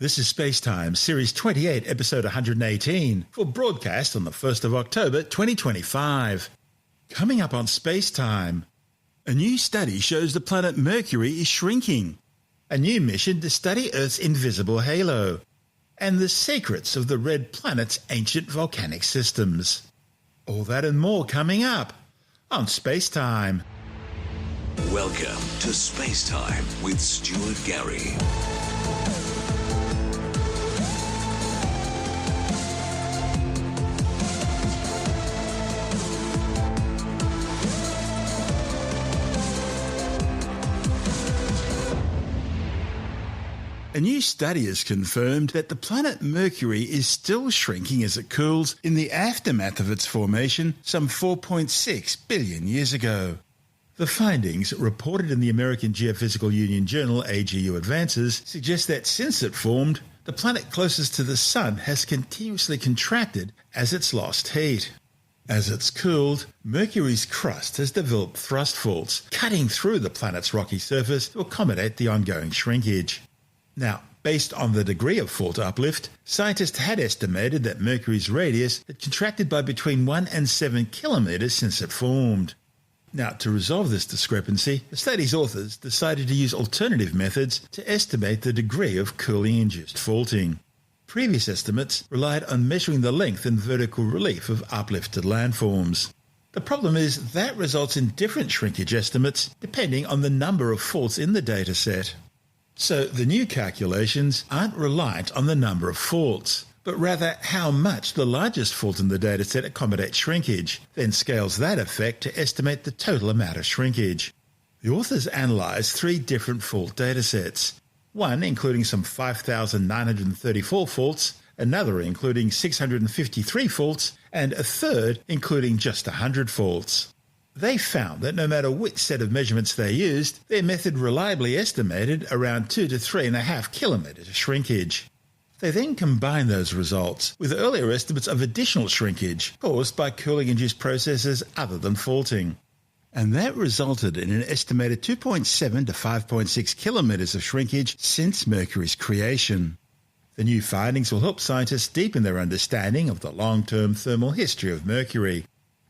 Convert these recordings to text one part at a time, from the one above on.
This is SpaceTime, Series 28, Episode 118, for broadcast on the 1st of October 2025. Coming up on SpaceTime, a new study shows the planet Mercury is shrinking, a new mission to study Earth's invisible halo, and the secrets of the red planet's ancient volcanic systems. All that and more coming up on SpaceTime. Welcome to SpaceTime with Stuart Gary. A new study has confirmed that the planet Mercury is still shrinking as it cools in the aftermath of its formation some 4.6 billion years ago. The findings, reported in the American Geophysical Union journal AGU Advances, suggest that since it formed, the planet closest to the Sun has continuously contracted as it's lost heat. As it's cooled, Mercury's crust has developed thrust faults, cutting through the planet's rocky surface to accommodate the ongoing shrinkage. Now, based on the degree of fault uplift, scientists had estimated that Mercury's radius had contracted by between 1 and 7 kilometres since it formed. Now, to resolve this discrepancy, the study's authors decided to use alternative methods to estimate the degree of cooling-induced faulting. Previous estimates relied on measuring the length and vertical relief of uplifted landforms. The problem is that results in different shrinkage estimates depending on the number of faults in the dataset. So the new calculations aren't reliant on the number of faults, but rather how much the largest fault in the dataset accommodates shrinkage, then scales that effect to estimate the total amount of shrinkage. The authors analysed 3 different fault datasets, one including some 5,934 faults, another including 653 faults, and a third including just 100 faults. They found that no matter which set of measurements they used, their method reliably estimated around 2 to 3.5 kilometres of shrinkage. They then combined those results with earlier estimates of additional shrinkage caused by cooling-induced processes other than faulting. And that resulted in an estimated 2.7 to 5.6 kilometres of shrinkage since Mercury's creation. The new findings will help scientists deepen their understanding of the long-term thermal history of Mercury.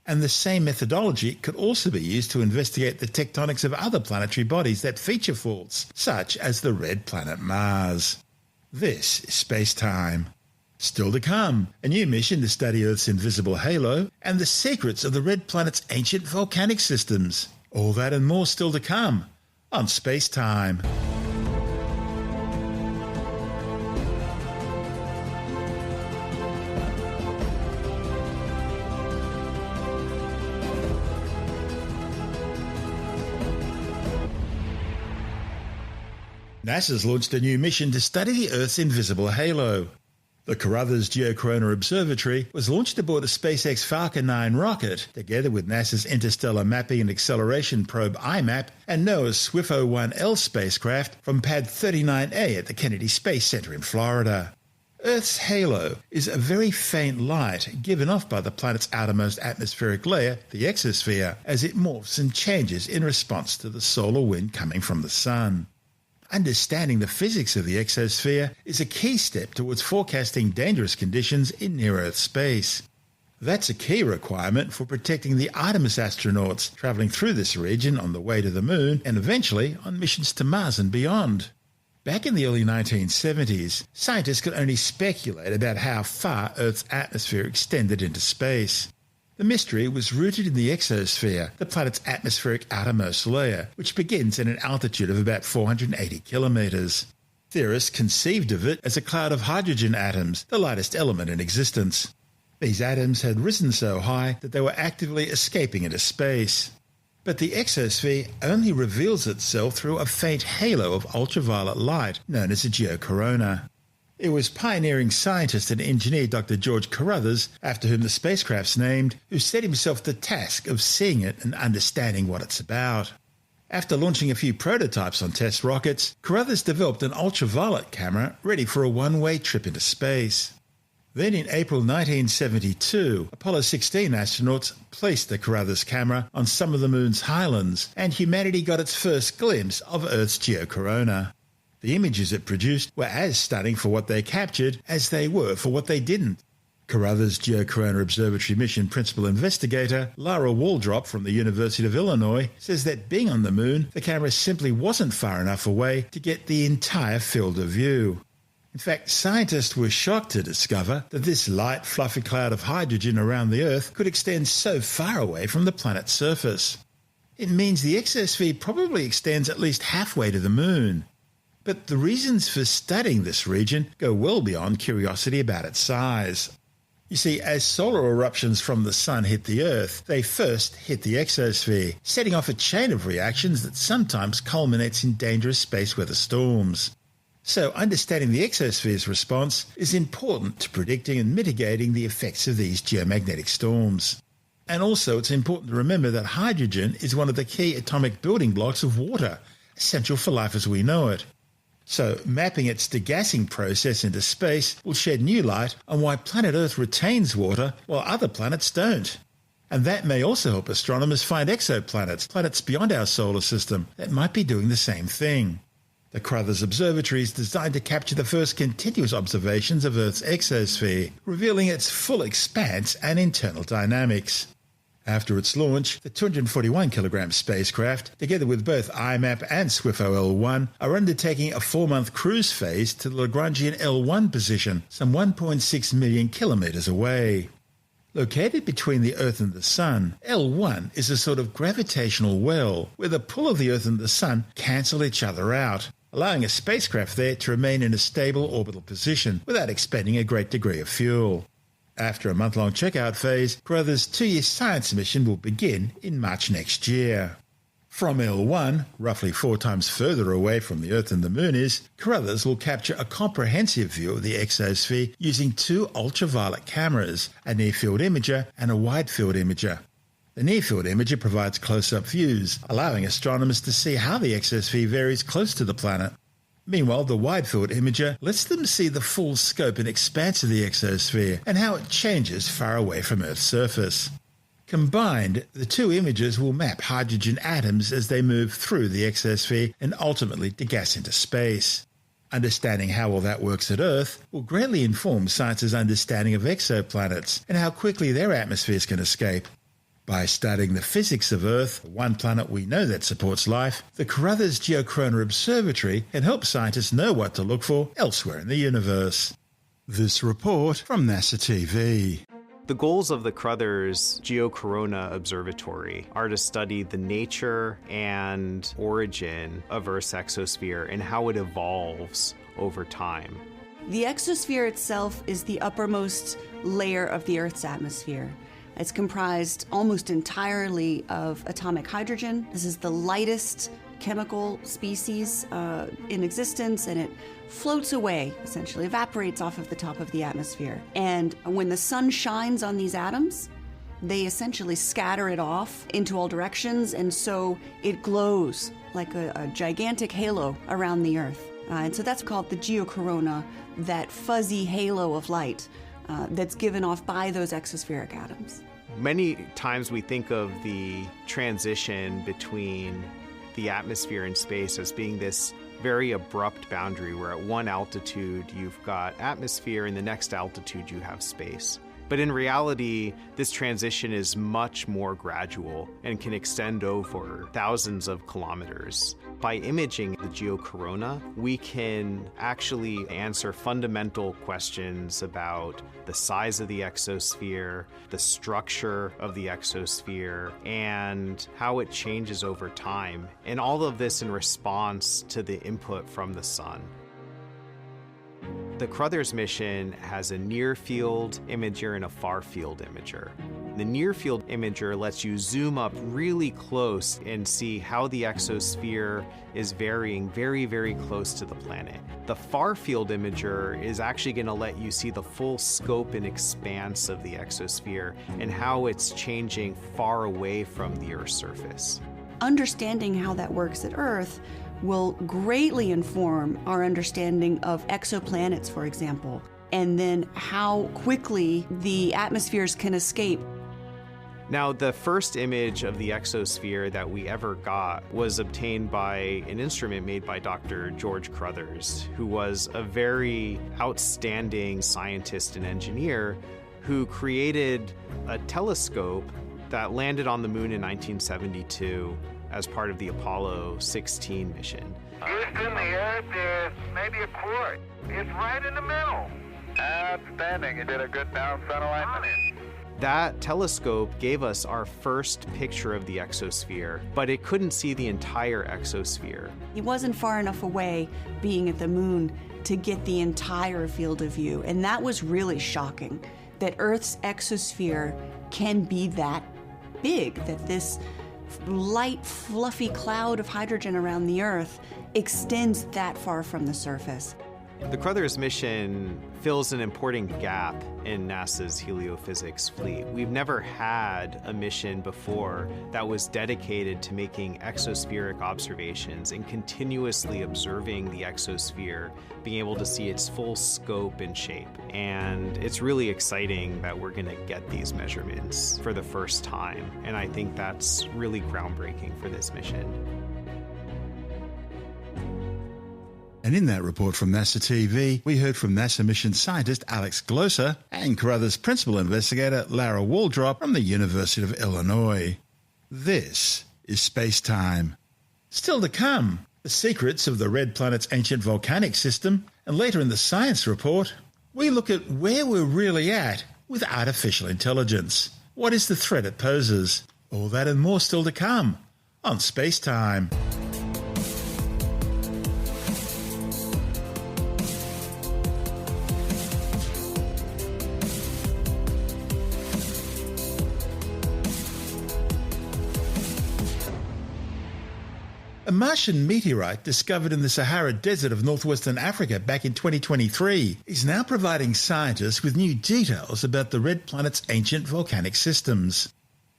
And the same methodology could also be used to investigate the tectonics of other planetary bodies that feature faults, such as the red planet Mars. This is SpaceTime. Still to come, a new mission to study Earth's invisible halo and the secrets of the red planet's ancient volcanic systems. All that and more still to come on SpaceTime. NASA's launched a new mission to study the Earth's invisible halo. The Carruthers Geocorona Observatory was launched aboard a SpaceX Falcon 9 rocket, together with NASA's Interstellar Mapping and Acceleration Probe IMAP and NOAA's SWIFO-1L spacecraft from Pad 39A at the Kennedy Space Center in Florida. Earth's halo is a very faint light given off by the planet's outermost atmospheric layer, the Exosphere, as it morphs and changes in response to the solar wind coming from the Sun. Understanding the physics of the exosphere is a key step towards forecasting dangerous conditions in near-Earth space. That's a key requirement for protecting the Artemis astronauts travelling through this region on the way to the Moon and eventually on missions to Mars and beyond. Back in the early 1970s, scientists could only speculate about how far Earth's atmosphere extended into space. The mystery was rooted in the exosphere, the planet's atmospheric outermost layer, which begins at an altitude of about 480 kilometres. Theorists conceived of it as a cloud of hydrogen atoms, the lightest element in existence. These atoms had risen so high that they were actively escaping into space. But the exosphere only reveals itself through a faint halo of ultraviolet light known as a geocorona. It was pioneering scientist and engineer Dr. George Carruthers, after whom the spacecraft's named, who set himself the task of seeing it and understanding what it's about. After launching a few prototypes on test rockets, Carruthers developed an ultraviolet camera ready for a one-way trip into space. Then in April 1972, Apollo 16 astronauts placed the Carruthers camera on some of the Moon's highlands, and humanity got its first glimpse of Earth's geocorona. The images it produced were as stunning for what they captured as they were for what they didn't. Carruthers Geocorona Observatory mission principal investigator Lara Waldrop from the University of Illinois says that being on the moon, the camera simply wasn't far enough away to get the entire field of view. In fact, scientists were shocked to discover that this light, fluffy cloud of hydrogen around the Earth could extend so far away from the planet's surface. It means the exosphere probably extends at least halfway to the moon. But the reasons for studying this region go well beyond curiosity about its size. You see, as solar eruptions from the Sun hit the Earth, they first hit the exosphere, setting off a chain of reactions that sometimes culminates in dangerous space weather storms. So understanding the exosphere's response is important to predicting and mitigating the effects of these geomagnetic storms. And also it's important to remember that hydrogen is one of the key atomic building blocks of water, essential for life as we know it. So mapping its degassing process into space will shed new light on why planet Earth retains water while other planets don't. And that may also help astronomers find exoplanets, planets beyond our solar system, that might be doing the same thing. The Carruthers Observatory is designed to capture the first continuous observations of Earth's exosphere, revealing its full expanse and internal dynamics. After its launch, the 241-kilogram spacecraft, together with both IMAP and SWIFO-L1, are undertaking a 4-month cruise phase to the Lagrangian L1 position, some 1.6 million kilometres away. Located between the Earth and the Sun, L1 is a sort of gravitational well, where the pull of the Earth and the Sun cancel each other out, allowing a spacecraft there to remain in a stable orbital position without expending a great degree of fuel. After a month-long checkout phase, Carruthers' 2-year science mission will begin in March next year. From L1, roughly 4 times further away from the Earth and the Moon is, Carruthers will capture a comprehensive view of the exosphere using 2 ultraviolet cameras, a near-field imager and a wide-field imager. The near-field imager provides close-up views, allowing astronomers to see how the exosphere varies close to the planet. Meanwhile, the wide-field imager lets them see the full scope and expanse of the exosphere and how it changes far away from Earth's surface. Combined, the 2 images will map hydrogen atoms as they move through the exosphere and ultimately degas into space. Understanding how all that works at Earth will greatly inform science's understanding of exoplanets and how quickly their atmospheres can escape. By studying the physics of Earth, the one planet we know that supports life, the Carruthers Geocorona Observatory can help scientists know what to look for elsewhere in the universe. This report from NASA TV. The goals of the Carruthers Geocorona Observatory are to study the nature and origin of Earth's exosphere and how it evolves over time. The exosphere itself is the uppermost layer of the Earth's atmosphere. It's comprised almost entirely of atomic hydrogen. This is the lightest chemical species in existence, and it floats away, essentially evaporates off of the top of the atmosphere. And when the sun shines on these atoms, they essentially scatter it off into all directions, and so it glows like a gigantic halo around the Earth. And so that's called the geocorona, that fuzzy halo of light that's given off by those exospheric atoms. Many times we think of the transition between the atmosphere and space as being this very abrupt boundary where at one altitude you've got atmosphere and the next altitude you have space. But in reality, this transition is much more gradual and can extend over thousands of kilometers. By imaging the geocorona, we can actually answer fundamental questions about the size of the exosphere, the structure of the exosphere, and how it changes over time. And all of this in response to the input from the sun. The Carruthers mission has a near-field imager and a far-field imager. The near-field imager lets you zoom up really close and see how the exosphere is varying very, very close to the planet. The far-field imager is actually going to let you see the full scope and expanse of the exosphere and how it's changing far away from the Earth's surface. Understanding how that works at Earth will greatly inform our understanding of exoplanets, for example, and then how quickly the atmospheres can escape. Now, the first image of the exosphere that we ever got was obtained by an instrument made by Dr. George Carruthers, who was a very outstanding scientist and engineer who created a telescope that landed on the moon in 1972 as part of the Apollo 16 mission. Houston, the Earth is maybe a quart. It's right in the middle. Outstanding. You did a good down center line. That telescope gave us our first picture of the exosphere, but it couldn't see the entire exosphere. He wasn't far enough away, being at the moon, to get the entire field of view. And that was really shocking, that Earth's exosphere can be that big, that this light, fluffy cloud of hydrogen around the Earth extends that far from the surface. The Carruthers mission fills an important gap in NASA's heliophysics fleet. We've never had a mission before that was dedicated to making exospheric observations and continuously observing the exosphere, being able to see its full scope and shape. And it's really exciting that we're going to get these measurements for the first time. And I think that's really groundbreaking for this mission. And in that report from NASA TV, we heard from NASA mission scientist Alex Glosser and Carruthers principal investigator Lara Waldrop from the University of Illinois. This is SpaceTime. Still to come, the secrets of the red planet's ancient volcanic system, and later in the science report, we look at where we're really at with artificial intelligence. What is the threat it poses? All that and more still to come on SpaceTime. A Martian meteorite discovered in the Sahara Desert of northwestern Africa back in 2023 is now providing scientists with new details about the red planet's ancient volcanic systems.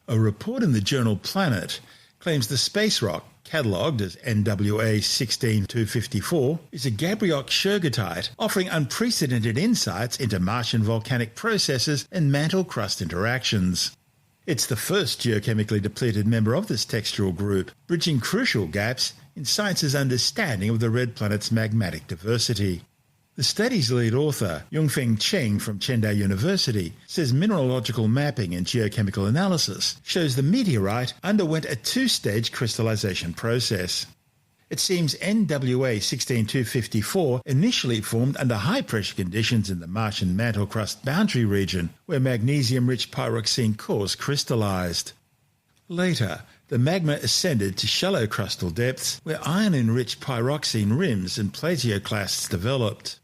A report in the journal Planet claims the space rock, catalogued as NWA 16254, is a gabrioch shergotite, offering unprecedented insights into Martian volcanic processes and mantle crust interactions. It's the first geochemically depleted member of this textural group, bridging crucial gaps in science's understanding of the red planet's magmatic diversity. The study's lead author, Yongfeng Cheng from Chenda University, says mineralogical mapping and geochemical analysis shows the meteorite underwent a two-stage crystallization process. It seems NWA 16254 initially formed under high-pressure conditions in the Martian mantle crust boundary region, where magnesium-rich pyroxene cores crystallized. Later, the magma ascended to shallow crustal depths, where iron-enriched pyroxene rims and plasioclasts developed.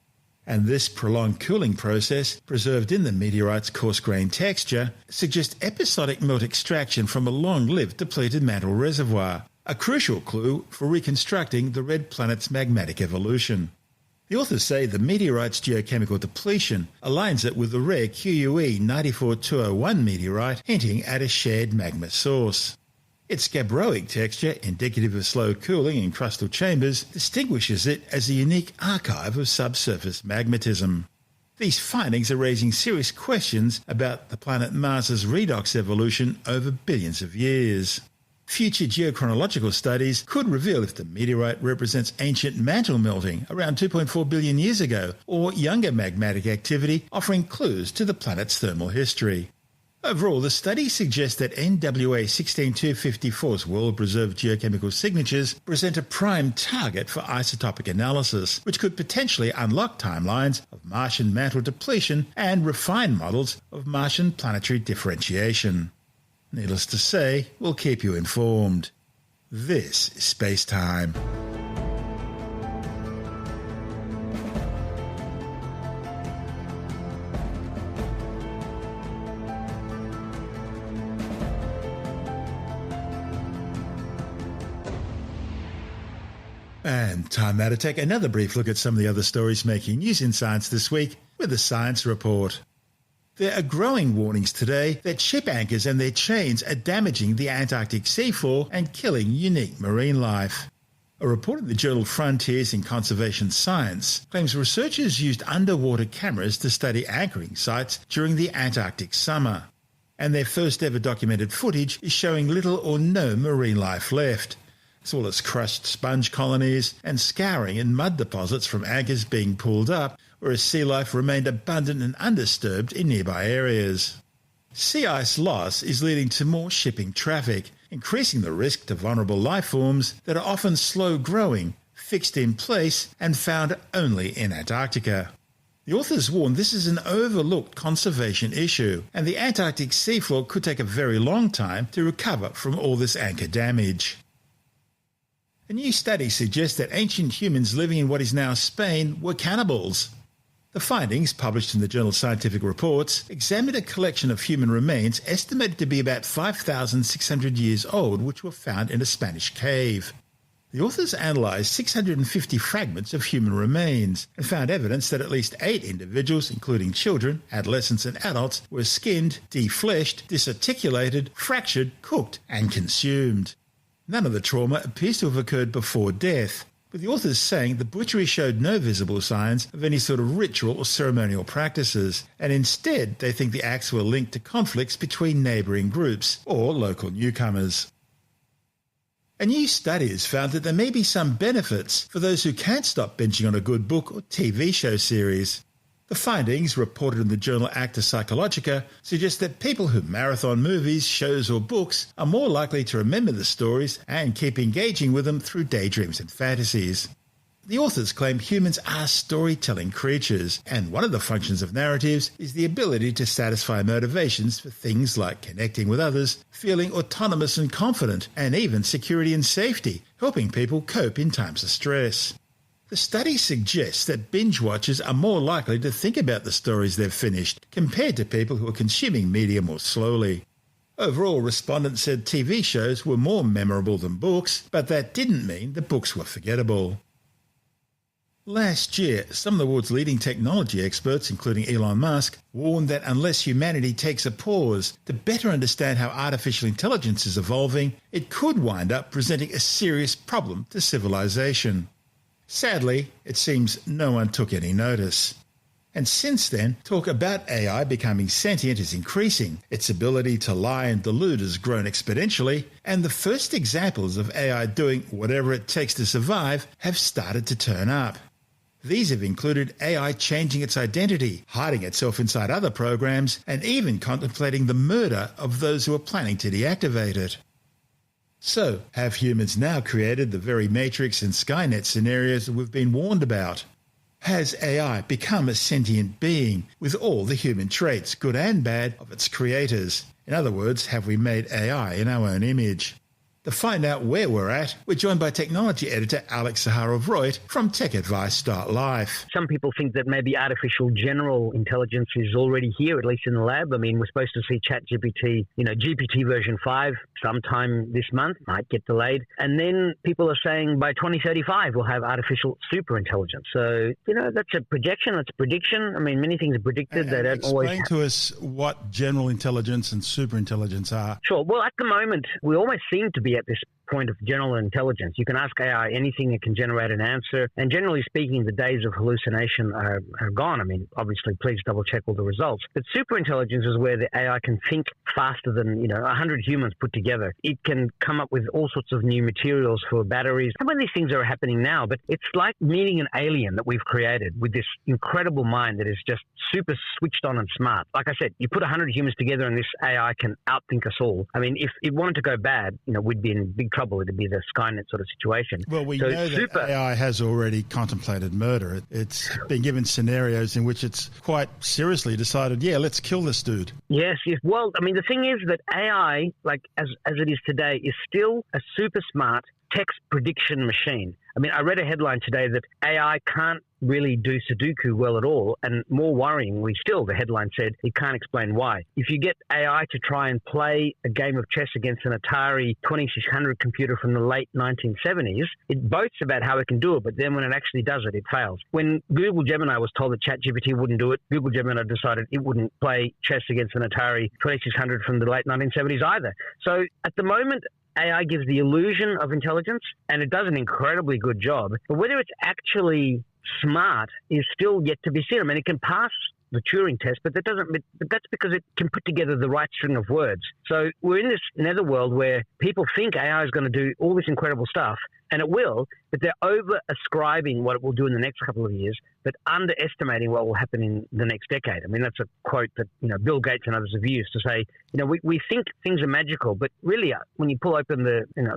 And this prolonged cooling process, preserved in the meteorite's coarse-grained texture, suggests episodic melt extraction from a long-lived depleted mantle reservoir, a crucial clue for reconstructing the red planet's magmatic evolution. The authors say the meteorite's geochemical depletion aligns it with the rare QUE 94201 meteorite, hinting at a shared magma source. Its gabbroic texture, indicative of slow cooling in crustal chambers, distinguishes it as a unique archive of subsurface magmatism. These findings are raising serious questions about the planet Mars's redox evolution over billions of years. Future geochronological studies could reveal if the meteorite represents ancient mantle melting around 2.4 billion years ago, or younger magmatic activity, offering clues to the planet's thermal history. Overall, the study suggests that NWA 16254's well-preserved geochemical signatures present a prime target for isotopic analysis, which could potentially unlock timelines of Martian mantle depletion and refine models of Martian planetary differentiation. Needless to say, we'll keep you informed. This is SpaceTime. And time now to take another brief look at some of the other stories making news in science this week with a science report. There are growing warnings today that ship anchors and their chains are damaging the Antarctic seafloor and killing unique marine life. A report in the journal Frontiers in Conservation Science claims researchers used underwater cameras to study anchoring sites during the Antarctic summer. and their first ever documented footage is showing little or no marine life left, as well as crushed sponge colonies and scouring and mud deposits from anchors being pulled up, whereas sea life remained abundant and undisturbed in nearby areas. Sea ice loss is leading to more shipping traffic, increasing the risk to vulnerable life forms that are often slow-growing, fixed in place, and found only in Antarctica. The authors warn this is an overlooked conservation issue, and the Antarctic seafloor could take a very long time to recover from all this anchor damage. A new study suggests that ancient humans living in what is now Spain were cannibals. The findings, published in the journal Scientific Reports, examined a collection of human remains estimated to be about 5,600 years old, which were found in a Spanish cave. The authors analysed 650 fragments of human remains and found evidence that at least 8 individuals, including children, adolescents and adults, were skinned, defleshed, disarticulated, fractured, cooked and consumed. None of the trauma appears to have occurred before death, with the authors saying the butchery showed no visible signs of any sort of ritual or ceremonial practices, and instead they think the acts were linked to conflicts between neighbouring groups or local newcomers. A new study has found that there may be some benefits for those who can't stop binging on a good book or TV show series. The findings, reported in the journal Acta Psychologica, suggest that people who marathon movies, shows or books are more likely to remember the stories and keep engaging with them through daydreams and fantasies. The authors claim humans are storytelling creatures, and one of the functions of narratives is the ability to satisfy motivations for things like connecting with others, feeling autonomous and confident, and even security and safety, helping people cope in times of stress. The study suggests that binge watchers are more likely to think about the stories they've finished compared to people who are consuming media more slowly. Overall, respondents said TV shows were more memorable than books, but that didn't mean the books were forgettable. Last year, some of the world's leading technology experts, including Elon Musk, warned that unless humanity takes a pause to better understand how artificial intelligence is evolving, it could wind up presenting a serious problem to civilization. Sadly, it seems no one took any notice. And since then, talk about AI becoming sentient is increasing, its ability to lie and delude has grown exponentially, and the first examples of AI doing whatever it takes to survive have started to turn up. These have included AI changing its identity, hiding itself inside other programs, and even contemplating the murder of those who are planning to deactivate it. So, have humans now created the very Matrix and Skynet scenarios that we've been warned about? Has AI become a sentient being with all the human traits, good and bad, of its creators? In other words, have we made AI in our own image? To find out where we're at, we're joined by technology editor Alex Zaharov-Royt from TechAdvice.life. Some people think that maybe artificial general intelligence is already here, at least in the lab. I mean, we're supposed to see ChatGPT, GPT version 5 sometime this month, might get delayed. And then people are saying by 2035 we'll have artificial super intelligence. So, that's a projection, that's a prediction. I mean, many things are predicted. They don't always Explain to us what general intelligence and super intelligence are. Sure. Well, at the moment, we almost seem to be at this point of general intelligence. You can ask AI anything, it can generate an answer. And generally speaking, the days of hallucination are gone. I mean, obviously, please double check all the results. But super intelligence is where the AI can think faster than, 100 humans put together. It can come up with all sorts of new materials for batteries. Some of these things are happening now, but it's like meeting an alien that we've created with this incredible mind that is just super switched on and smart. Like I said, you put 100 humans together and this AI can outthink us all. I mean, if it wanted to go bad, we'd be in big trouble. It'd be the Skynet sort of situation. Well, we know that AI has already contemplated murder. It's been given scenarios in which it's quite seriously decided, let's kill this dude. Yes. Well, I mean, the thing is that AI, like as it is today, is still a super smart text prediction machine. I mean, I read a headline today that AI can't really do Sudoku well at all, and more worryingly still, the headline said it can't explain why. If you get AI to try and play a game of chess against an Atari 2600 computer from the late 1970s, it boasts about how it can do it, but then when it actually does it, it fails. When Google Gemini was told that ChatGPT wouldn't do it, Google Gemini decided it wouldn't play chess against an Atari 2600 from the late 1970s either. So at the moment, AI gives the illusion of intelligence, and it does an incredibly good job. But whether it's actually smart is still yet to be seen. I mean, it can pass the Turing test, but that's because it can put together the right string of words. So we're in this netherworld where people think AI is going to do all this incredible stuff, and it will, but they're over-ascribing what it will do in the next couple of years, but underestimating what will happen in the next decade. I mean, that's a quote that, Bill Gates and others have used to say, we think things are magical, but really when you pull open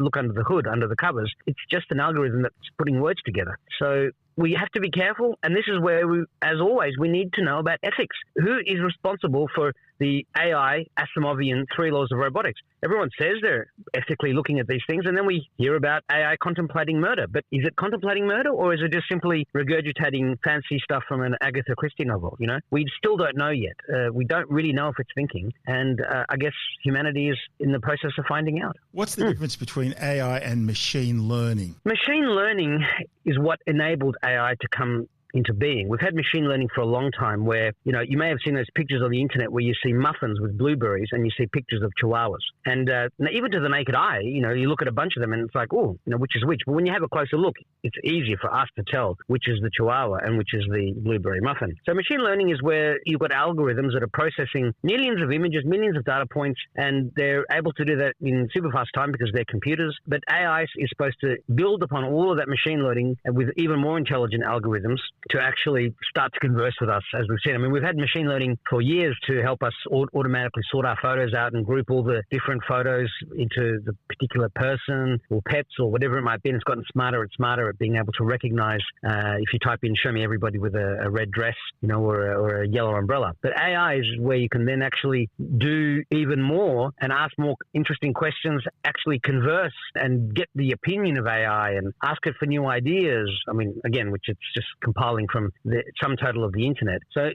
look under the hood, under the covers, it's just an algorithm that's putting words together. So we have to be careful, and this is where, as always, we need to know about ethics. Who is responsible for the AI Asimovian 3 laws of robotics? Everyone says they're ethically looking at these things, and then we hear about AI contemplating murder. But is it contemplating murder, or is it just simply regurgitating fancy stuff from an Agatha Christie novel? We still don't know yet. We don't really know if it's thinking, and I guess humanity is in the process of finding out. What's the difference between AI and machine learning? Machine learning is what enabled AI to come into being. We've had machine learning for a long time where, you may have seen those pictures on the internet where you see muffins with blueberries and you see pictures of chihuahuas. And even to the naked eye, you look at a bunch of them and it's like, which is which? But when you have a closer look, it's easier for us to tell which is the chihuahua and which is the blueberry muffin. So machine learning is where you've got algorithms that are processing millions of images, millions of data points, and they're able to do that in super fast time because they're computers. But AI is supposed to build upon all of that machine learning and with even more intelligent algorithms to actually start to converse with us, as we've seen. I mean, we've had machine learning for years to help us automatically sort our photos out and group all the different photos into the particular person or pets or whatever it might be. And it's gotten smarter and smarter at being able to recognize if you type in, show me everybody with a red dress, or a yellow umbrella. But AI is where you can then actually do even more and ask more interesting questions, actually converse and get the opinion of AI and ask it for new ideas. I mean, again, which it's just compiling from the sum total of the internet. So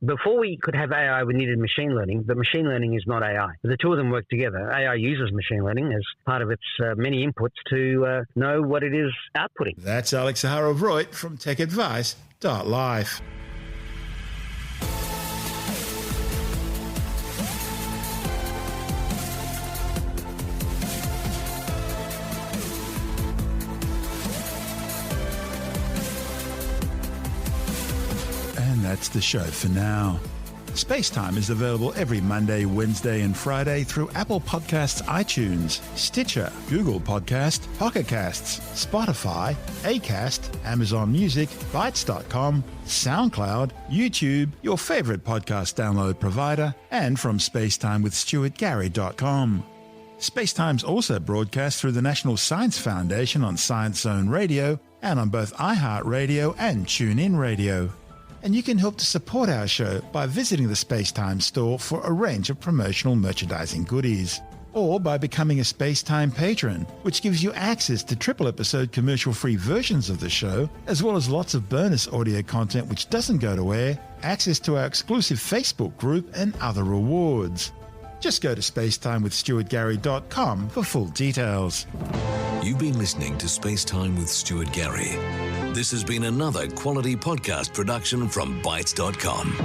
before we could have AI, we needed machine learning, but machine learning is not AI. The two of them work together. AI uses machine learning as part of its many inputs to know what it is outputting. That's Alex Zaharov-Reutt from TechAdvice.life. That's the show for now. SpaceTime is available every Monday, Wednesday and Friday through Apple Podcasts, iTunes, Stitcher, Google Podcast, Pocket Casts, Spotify, Acast, Amazon Music, Bytes.com, SoundCloud, YouTube, your favourite podcast download provider, and from spacetimewithstuartgary.com. SpaceTime's also broadcast through the National Science Foundation on Science Zone Radio and on both iHeartRadio and TuneIn Radio. And you can help to support our show by visiting the SpaceTime store for a range of promotional merchandising goodies, or by becoming a SpaceTime patron, which gives you access to triple-episode commercial-free versions of the show, as well as lots of bonus audio content which doesn't go to air, access to our exclusive Facebook group, and other rewards. Just go to spacetimewithstuartgary.com for full details. You've been listening to SpaceTime with Stuart Gary. This has been another quality podcast production from Bytes.com.